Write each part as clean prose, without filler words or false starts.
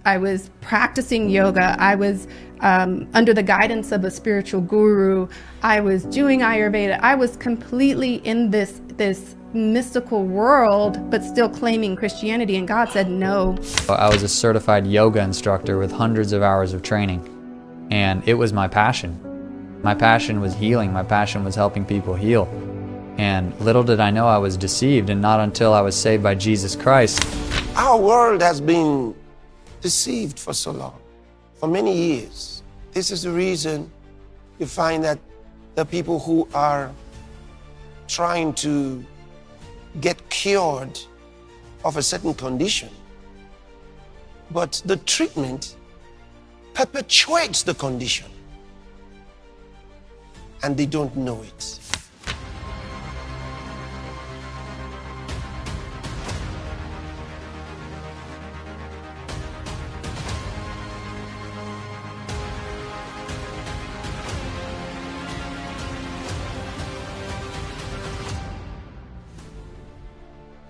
I was practicing yoga. I was under the guidance of a spiritual guru. I was doing Ayurveda. I was completely in this mystical world, but still claiming Christianity, and God said no. I was a certified yoga instructor with hundreds of hours of training, and it was my passion. My passion was healing. My passion was helping people heal. And little did I know I was deceived, and not until I was saved by Jesus Christ. Our world has been deceived for so long, for many years. This is the reason you find that the people who are trying to get cured of a certain condition, but the treatment perpetuates the condition, and they don't know it.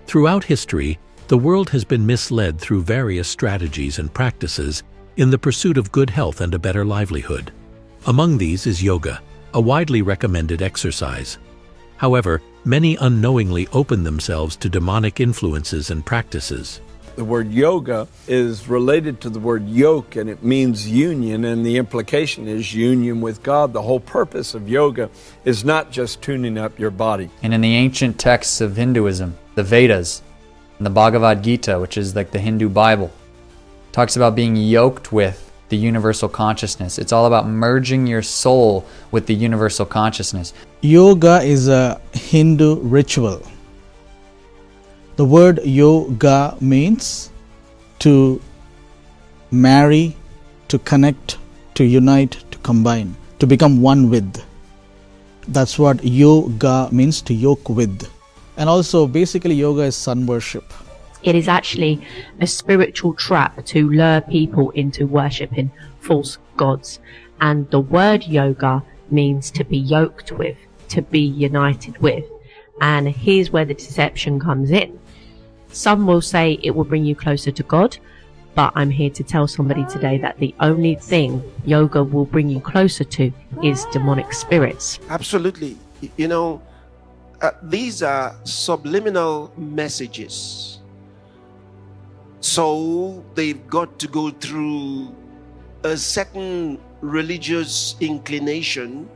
Throughout history, the world has been misled through various strategies and practices in the pursuit of good health and a better livelihood. Among these is yoga, a widely recommended exercise. However, many unknowingly open themselves to demonic influences and practices. The word yoga is related to the word yoke, and it means union, and the implication is union with God. The whole purpose of yoga is not just tuning up your body. And in the ancient texts of Hinduism, the Vedas, and the Bhagavad Gita, which is like the Hindu Bible, talks about being yoked with the universal consciousness. It's all about merging your soul with the universal consciousness. Yoga is a Hindu ritual. The word yoga means to marry, to connect, to unite, to combine, to become one with. That's what yoga means, to yoke with. And also, basically, yoga is sun worship. It is actually a spiritual trap to lure people into worshipping false gods. And the word yoga means to be yoked with, to be united with. And here's where the deception comes in. Some will say it will bring you closer to God, but I'm here to tell somebody today that the only thing yoga will bring you closer to is demonic spirits. Absolutely. You know, these are subliminal messages. So they've got to go through a certain religious inclination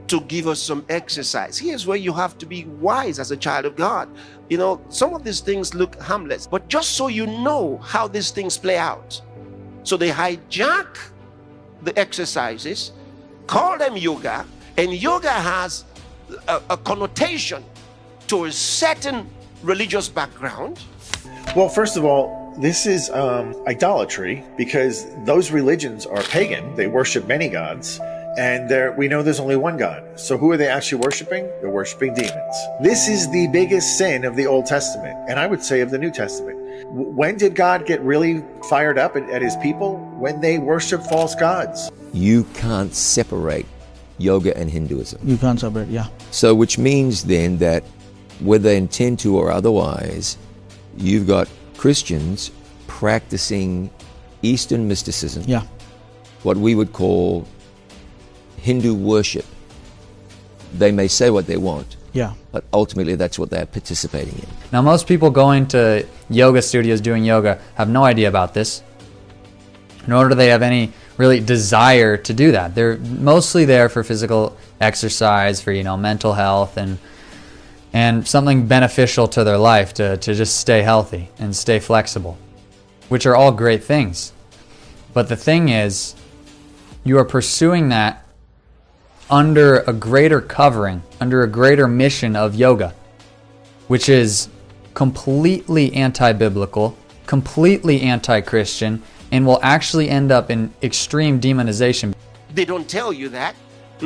to give us some exercise. Here's where you have to be wise as a child of God. You know, some of these things look harmless, but just so you know how these things play out. So they hijack the exercises, call them yoga, and yoga has a connotation to a certain religious background. Well, first of all, this is idolatry, because those religions are pagan. They worship many gods. And we know there's only one God. So who are they actually worshiping? They're worshiping demons. This is the biggest sin of the Old Testament, and I would say of the New Testament. When did God get really fired up at his people? When they worship false gods. You can't separate yoga and Hinduism. You can't separate, yeah. So which means then that whether intend to or otherwise, you've got Christians practicing Eastern mysticism. Yeah. What we would call Hindu worship. They may say what they want, yeah, but ultimately that's what they're participating in. Now, most people going to yoga studios doing yoga have no idea about this, nor do they have any really desire to do that. They're mostly there for physical exercise, for, you know, mental health, and something beneficial to their life, to just stay healthy and stay flexible, which are all great things. But the thing is, you are pursuing that under a greater covering, under a greater mission of yoga, which is completely anti-biblical, completely anti-Christian, and will actually end up in extreme demonization. They don't tell you that.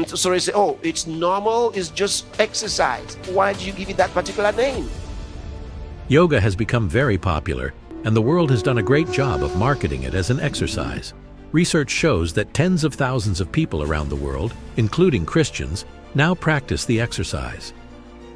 So they say, oh, it's normal, it's just exercise. Why did you give it that particular name? Yoga has become very popular, and the world has done a great job of marketing it as an exercise. Research shows that tens of thousands of people around the world, including Christians, now practice the exercise.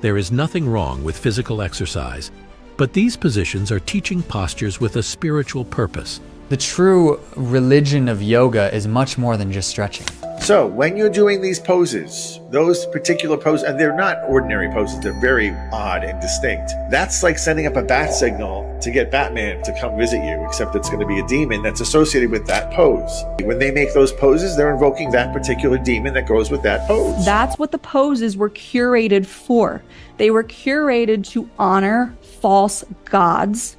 There is nothing wrong with physical exercise, but these positions are teaching postures with a spiritual purpose, The true religion of yoga is much more than just stretching. So when you're doing these poses, those particular poses, and they're not ordinary poses, they're very odd and distinct. That's like sending up a bat signal to get Batman to come visit you, except it's going to be a demon that's associated with that pose. When they make those poses, they're invoking that particular demon that goes with that pose. That's what the poses were curated for. They were curated to honor false gods,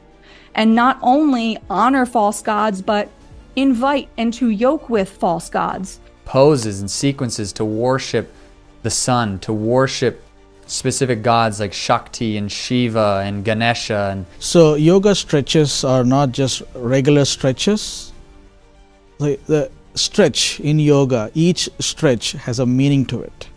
and not only honor false gods, but invite and to yoke with false gods. Poses and sequences to worship the sun, to worship specific gods like Shakti and Shiva and Ganesha. And so yoga stretches are not just regular stretches. The stretch in yoga, each stretch has a meaning to it.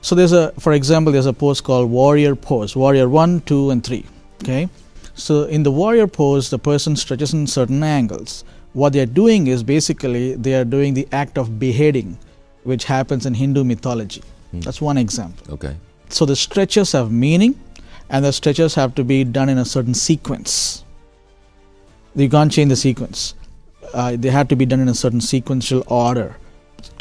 So for example, there's a pose called warrior pose, warrior 1, 2, and 3. Okay. So in the warrior pose, the person stretches in certain angles. What they're doing is basically they are doing the act of beheading, which happens in Hindu mythology. That's one example. Okay. So the stretches have meaning, and the stretches have to be done in a certain sequence. You can't change the sequence. They have to be done in a certain sequential order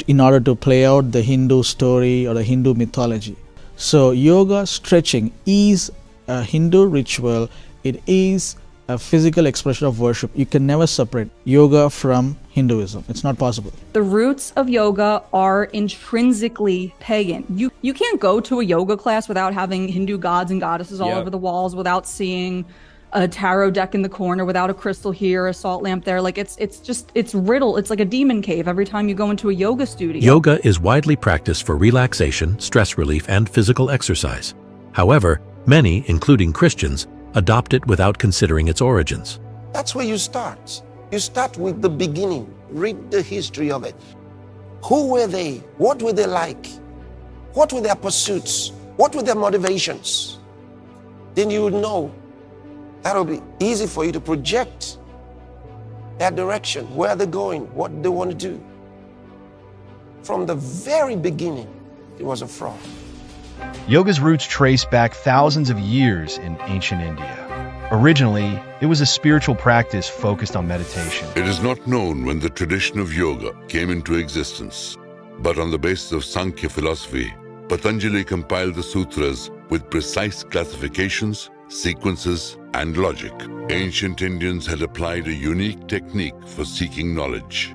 in order to play out the Hindu story or the Hindu mythology. So yoga stretching is a Hindu ritual. It is a physical expression of worship. You can never separate yoga from Hinduism. It's not possible. The roots of yoga are intrinsically pagan. You can't go to a yoga class without having Hindu gods and goddesses all over the walls, without seeing a tarot deck in the corner, without a crystal here, a salt lamp there. Like it's riddle. It's like a demon cave every time you go into a yoga studio. Yoga is widely practiced for relaxation, stress relief, and physical exercise. However, many, including Christians, adopt it without considering its origins. That's where you start. You start with the beginning. Read the history of it. Who were they? What were they like? What were their pursuits? What were their motivations? Then you would know. That'll be easy for you to project their direction, where they're going, what they want to do. From the very beginning, it was a fraud. Yoga's roots trace back thousands of years in ancient India. Originally, it was a spiritual practice focused on meditation. It is not known when the tradition of yoga came into existence, but on the basis of Sankhya philosophy, Patanjali compiled the sutras with precise classifications, sequences, and logic. Ancient Indians had applied a unique technique for seeking knowledge.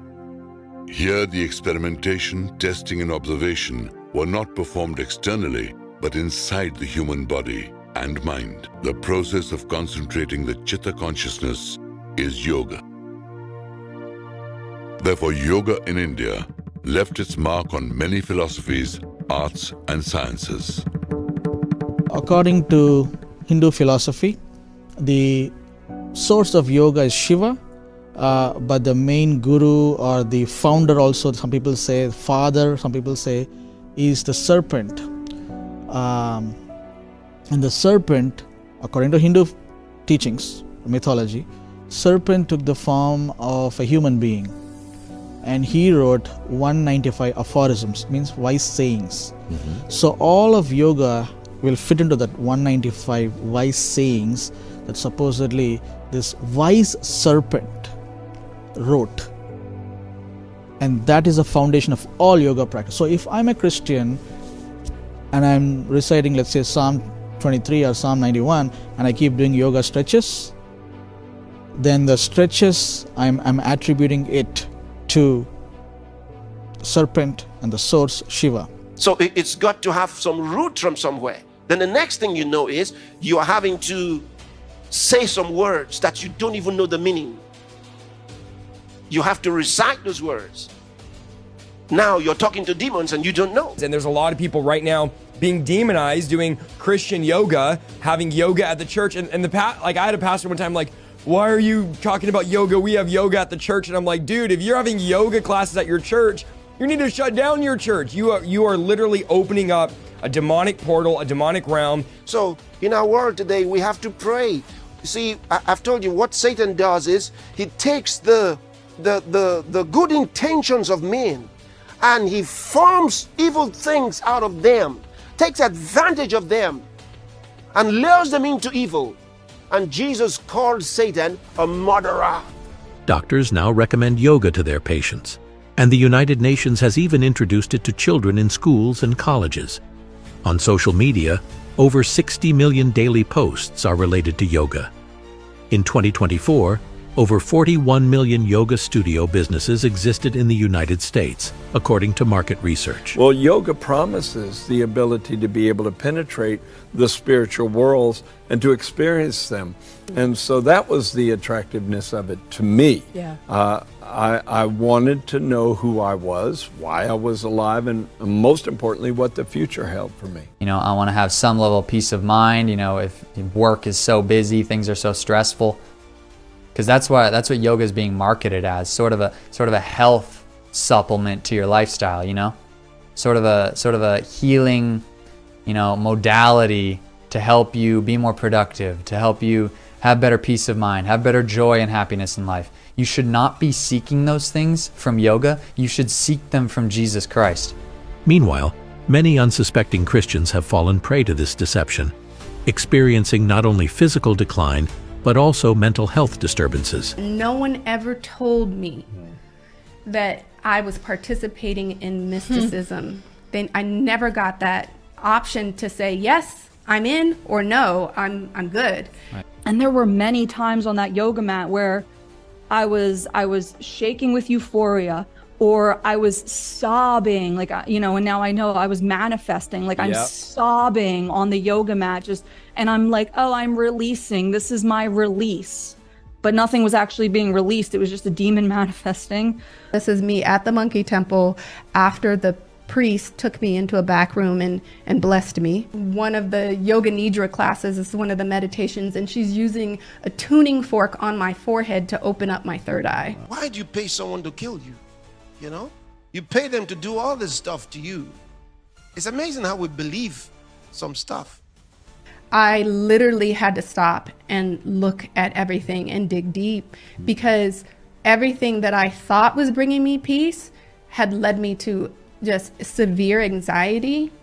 Here, the experimentation, testing, and observation were not performed externally, but inside the human body and mind. The process of concentrating the Chitta consciousness is yoga. Therefore, yoga in India left its mark on many philosophies, arts, and sciences. According to Hindu philosophy, the source of yoga is Shiva, but the main guru or the founder also, some people say father, some people say is the serpent. And the serpent, according to Hindu teachings, mythology, serpent took the form of a human being, and he wrote 195 aphorisms, means wise sayings. So all of yoga will fit into that 195 wise sayings that supposedly this wise serpent wrote. And that is the foundation of all yoga practice. So if I'm a Christian and I'm reciting, let's say, Psalm 23 or Psalm 91, and I keep doing yoga stretches, then the stretches, I'm attributing it to serpent and the source, Shiva. So it's got to have some root from somewhere. Then the next thing you know is you are having to say some words that you don't even know the meaning. You have to recite those words. Now you're talking to demons and you don't know. And there's a lot of people right now being demonized doing Christian yoga, having yoga at the church. And like I had a pastor one time like, why are you talking about yoga? We have yoga at the church. And I'm like, dude, if you're having yoga classes at your church, you need to shut down your church. You are literally opening up a demonic portal, a demonic realm. So in our world today, we have to pray. You see, I've told you what Satan does is he takes the good intentions of men and he forms evil things out of them, takes advantage of them and lures them into evil. And Jesus called Satan a murderer. Doctors now recommend yoga to their patients, and the United Nations has even introduced it to children in schools and colleges. On social media, over 60 million daily posts are related to yoga. In 2024, over 41 million yoga studio businesses existed in the United States, according to market research. Well, yoga promises the ability to be able to penetrate the spiritual worlds and to experience them. And so that was the attractiveness of it to me. Yeah. I wanted to know who I was, why I was alive, and most importantly, what the future held for me. You know, I want to have some level of peace of mind, you know, if work is so busy, things are so stressful. Because that's what yoga is being marketed as, sort of a health supplement to your lifestyle, you know, sort of a healing, you know, modality to help you be more productive, to help you have better peace of mind, have better joy and happiness in life. You should not be seeking those things from yoga. You should seek them from Jesus Christ. Meanwhile, many unsuspecting Christians have fallen prey to this deception, experiencing not only physical decline, but also mental health disturbances. No one ever told me that I was participating in mysticism. I never got that option to say, yes, I'm in, or no, I'm good. Right. And there were many times on that yoga mat where I was shaking with euphoria, or I was sobbing, like, you know, and now I know I was manifesting, like I'm sobbing on the yoga mat, and I'm like, oh, I'm releasing, this is my release. But nothing was actually being released. It was just a demon manifesting. This is me at the monkey temple after the priest took me into a back room and blessed me. One of the yoga nidra classes is one of the meditations, and she's using a tuning fork on my forehead to open up my third eye. Why do you pay someone to kill you? You know, you pay them to do all this stuff to you. It's amazing how we believe some stuff. I literally had to stop and look at everything and dig deep, because everything that I thought was bringing me peace had led me to just severe anxiety,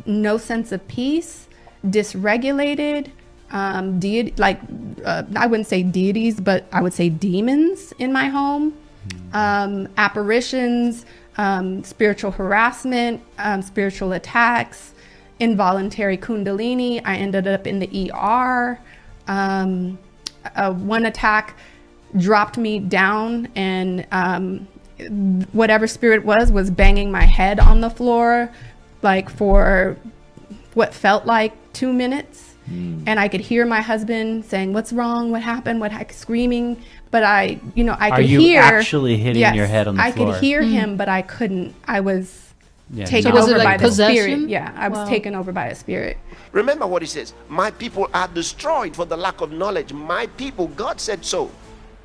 no sense of peace, dysregulated, I wouldn't say deities, but I would say demons in my home. Apparitions, spiritual harassment, spiritual attacks, involuntary kundalini. I ended up in the ER. One attack dropped me down, and whatever spirit was banging my head on the floor, like for what felt like 2 minutes. And I could hear my husband saying, "What's wrong? What happened?" screaming. But I could hear. Are you actually hitting your head on the floor? I could hear him, but I couldn't. I was taken So was over it like by the possession? spirit. Yeah, I was taken over by a spirit. Remember what he says, my people are destroyed for the lack of knowledge. My people, God said so.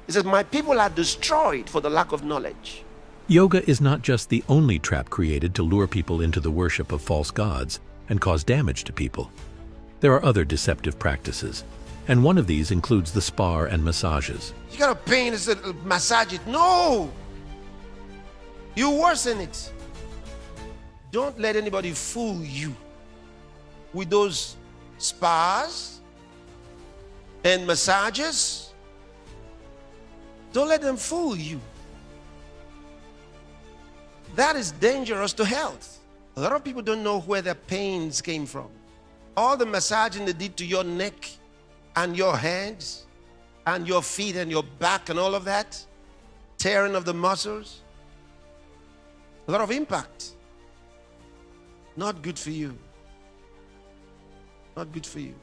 He says, my people are destroyed for the lack of knowledge. Yoga is not just the only trap created to lure people into the worship of false gods and cause damage to people. There are other deceptive practices, and one of these includes the spa and massages. You got a pain, it's a massage it. No! You worsen it. Don't let anybody fool you with those spas and massages. Don't let them fool you. That is dangerous to health. A lot of people don't know where their pains came from. All the massaging they did to your neck and your hands and your feet and your back and all of that, tearing of the muscles, a lot of impact. Not good for you. Not good for you.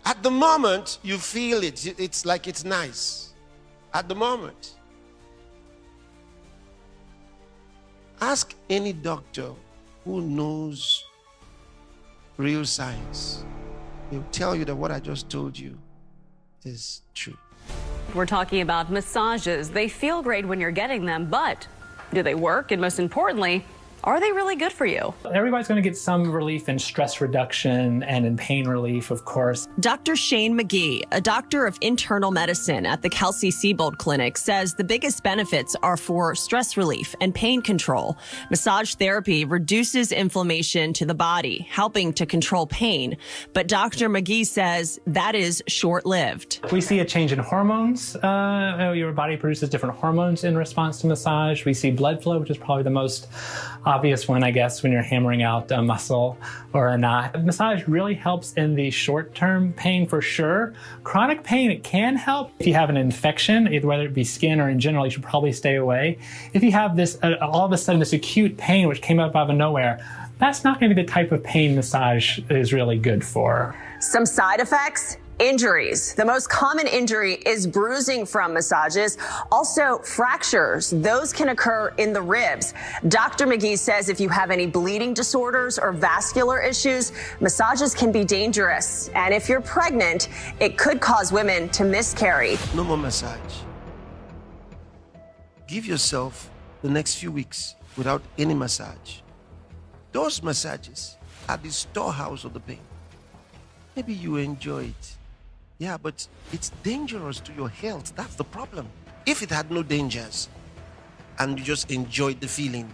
At the moment, you feel it. It's like it's nice. At the moment. Ask any doctor who knows real science. He'll tell you that what I just told you is true. We're talking about massages. They feel great when you're getting them, but do they work? And most importantly, are they really good for you? Everybody's going to get some relief in stress reduction and in pain relief, of course. Dr. Shane McGee, a doctor of internal medicine at the Kelsey-Seybold Clinic, says the biggest benefits are for stress relief and pain control. Massage therapy reduces inflammation to the body, helping to control pain. But Dr. McGee says that is short-lived. We see a change in hormones. Your body produces different hormones in response to massage. We see blood flow, which is probably the most obvious one, I guess, when you're hammering out a muscle or a knot. Massage really helps in the short-term pain for sure. Chronic pain, it can help. If you have an infection, whether it be skin or in general, you should probably stay away. If you have this, all of a sudden, this acute pain which came up out of nowhere, that's not going to be the type of pain massage is really good for. Some side effects? Injuries. The most common injury is bruising from massages. Also, fractures. Those can occur in the ribs. Dr. McGee says if you have any bleeding disorders or vascular issues, massages can be dangerous. And if you're pregnant, it could cause women to miscarry. No more massage. Give yourself the next few weeks without any massage. Those massages are the storehouse of the pain. Maybe you enjoy it. Yeah, but it's dangerous to your health. That's the problem. If it had no dangers and you just enjoyed the feeling,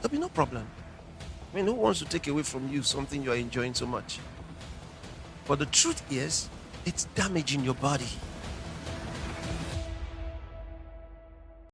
there'll be no problem. I mean, who wants to take away from you something you're enjoying so much? But the truth is, it's damaging your body.